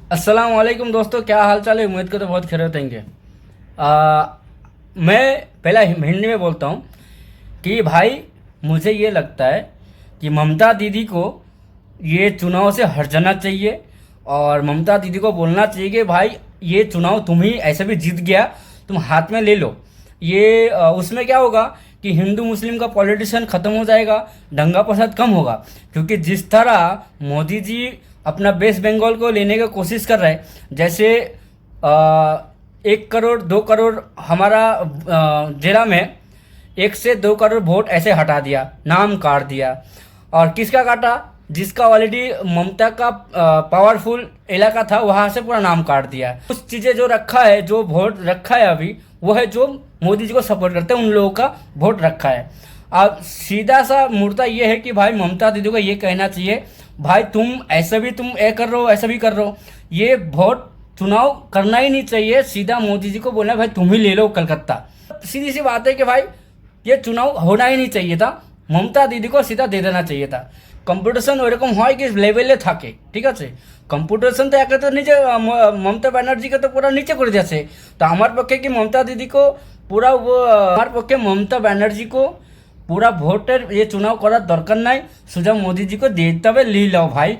अस्सलाम वालेकुम दोस्तों, क्या हाल चाल है। उम्मीद करते बहुत खैरियत होंगे। मैं पहला हिंदी में बोलता हूँ कि भाई मुझे ये लगता है कि ममता दीदी को ये चुनाव से हट जाना चाहिए। और ममता दीदी को बोलना चाहिए कि भाई ये चुनाव तुम ही ऐसे भी जीत गया, तुम हाथ में ले लो। ये उसमें क्या होगा कि हिंदू मुस्लिम का पॉलिटिशियन ख़त्म हो जाएगा, दंगा फसाद कम होगा। क्योंकि जिस तरह मोदी जी अपना वेस्ट बंगाल को लेने की कोशिश कर रहे हैं, जैसे 1 करोड़ 2 करोड़ हमारा जिला में 1 से 2 करोड़ वोट ऐसे हटा दिया, नाम काट दिया। और किसका काटा? जिसका ऑलरेडी ममता का पावरफुल इलाका था, वहाँ से पूरा नाम काट दिया। कुछ चीज़ें जो रखा है, जो वोट रखा है अभी, वो है जो मोदी जी को सपोर्ट करते हैं उन लोगों का वोट रखा है। अब सीधा सा मुद्दा ये है कि भाई ममता दीदी को ये कहना चाहिए, भाई तुम ऐसा भी तुम ए कर रहे हो, ऐसा भी कर रहे हो, ये वोट चुनाव करना ही नहीं चाहिए। सीधा मोदी जी को बोलना भाई तुम ही ले लो कलकत्ता। सीधी सी बात है कि भाई ये चुनाव होना ही नहीं चाहिए था, মমতা দিদিকে सीधा दे देना चाहिए था। কম্পিটিশন ওইরকম হয় কি লেভেলে থাকে, ঠিক আছে। কম্পিটিশন তো একে তো নিচে মমতা ব্যানার্জিকে তো পুরো নিচে করে দিয়েছে। তো আমার পক্ষে কি মমতা দিদিকে পুরা আমার পক্ষে মমতা ব্যানার্জিকে পুরা ভোটের ये চুনাव করার দরকার নাই, সোজা মোদিজিকে দিয়ে দিতে হবে। লি লাও ভাই,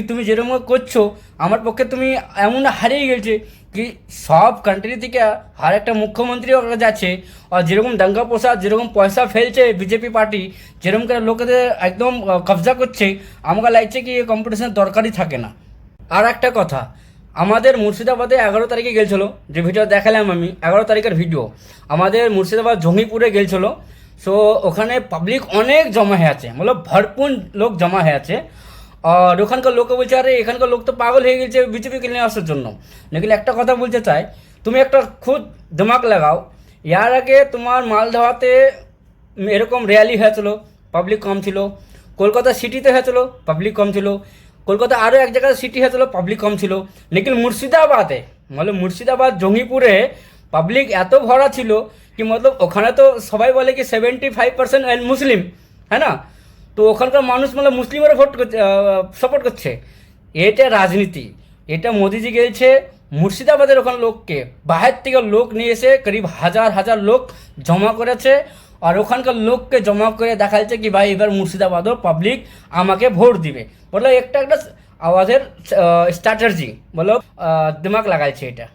তুমি যেরকম করছো আমার পক্ষে তুমি এমন হারিয়ে গেছে কি সব কান্ট্রি থেকে আর একটা মুখ্যমন্ত্রীও যাচ্ছে। আর যেরকম দাঙ্গা প্রসাদ যেরকম পয়সা ফেলছে বিজেপি পার্টি, যেরকম করে লোকেদের একদম কবজা করছে, আমাকে লাগছে কি এই কম্পিটিশন দরকারই থাকে না। আর একটা কথা, আমাদের মুর্শিদাবাদে 11 তারিখে গেছিলো, যে ভিডিও দেখালাম আমি 11 তারিখের ভিডিও, আমাদের মুর্শিদাবাদ জঙ্গিপুরে গেছিলো। সো ওখানে পাবলিক অনেক জমা হয়ে আছে, মানে ভরপুর লোক জমা হয়ে আছে। আর ওখানকার লোকে বলছে আরে এখানকার লোক তো পাগল হয়ে গেছে বিজেপিকে নিয়ে আসার জন্য। লেকিন একটা কথা বলতে চাই, তুমি একটা খুদ দিমাগ লাগাও। ইয়ার আগে তোমার মালদহাতে এরকম র্যালি হয়েছিল, পাবলিক কম ছিল। কলকাতা সিটিতে হয়েছিল, পাবলিক কম ছিল। কলকাতা আরও এক জায়গায় সিটি হয়েছিল, পাবলিক কম ছিল। লেকিন মুর্শিদাবাদে মানে মুর্শিদাবাদ জঙ্গিপুরে পাবলিক এত ভরা ছিল কি মতলব ওখানে তো সবাই বলে কি 75% মুসলিম, হ্যাঁ না। তো ওখানকার মানুষ মানে মুসলিমের ভোট করছে, সাপোর্ট করছে। এটা রাজনীতি। এটা মোদিজি গেছে মুর্শিদাবাদের ওখানে লোককে বাহির থেকে লোক নিয়ে এসে করিব হাজার হাজার লোক জমা করেছে। আর ওখানকার লোককে জমা করে দেখাচ্ছে কি ভাই এবার মুর্শিদাবাদও পাবলিক আমাকে ভোট দিবে, বলে একটা একটা আওয়াজের স্ট্র্যাটেজি, বলো দিমাগ লাগাইছে এটা।